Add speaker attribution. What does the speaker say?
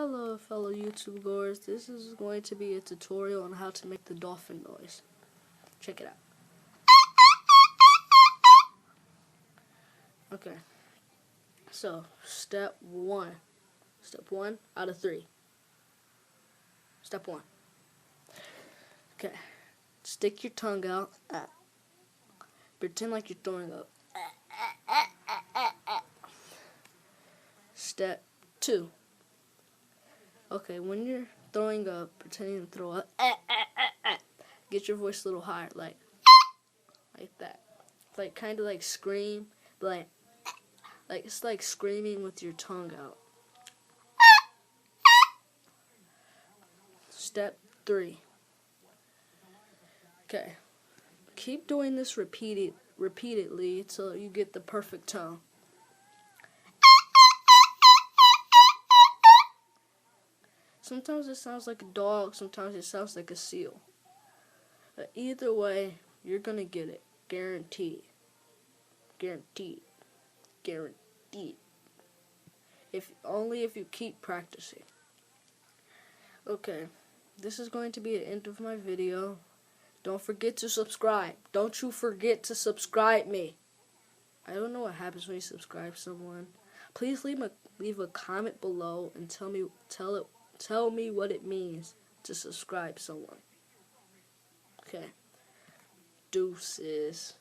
Speaker 1: Hello fellow YouTube goers, this is going to be a tutorial on how to make the dolphin noise. Check it out. Okay, so step one out of 3. Step 1. Okay, stick your tongue out, pretend like you're throwing up. Step 2. Okay, when you're throwing up, pretending to throw up, get your voice a little higher, like that. Like kind of like scream, but like it's like screaming with your tongue out. Step 3. Okay, keep doing this repeatedly until you get the perfect tone. Sometimes it sounds like a dog, sometimes it sounds like a seal. But either way, you're gonna get it. Guaranteed. Guaranteed. Guaranteed. Only if you keep practicing. Okay, this is going to be the end of my video. Don't forget to subscribe. Don't you forget to subscribe me. I don't know what happens when you subscribe someone. Please leave a comment below and tell me what it means to subscribe someone. Okay. Deuces.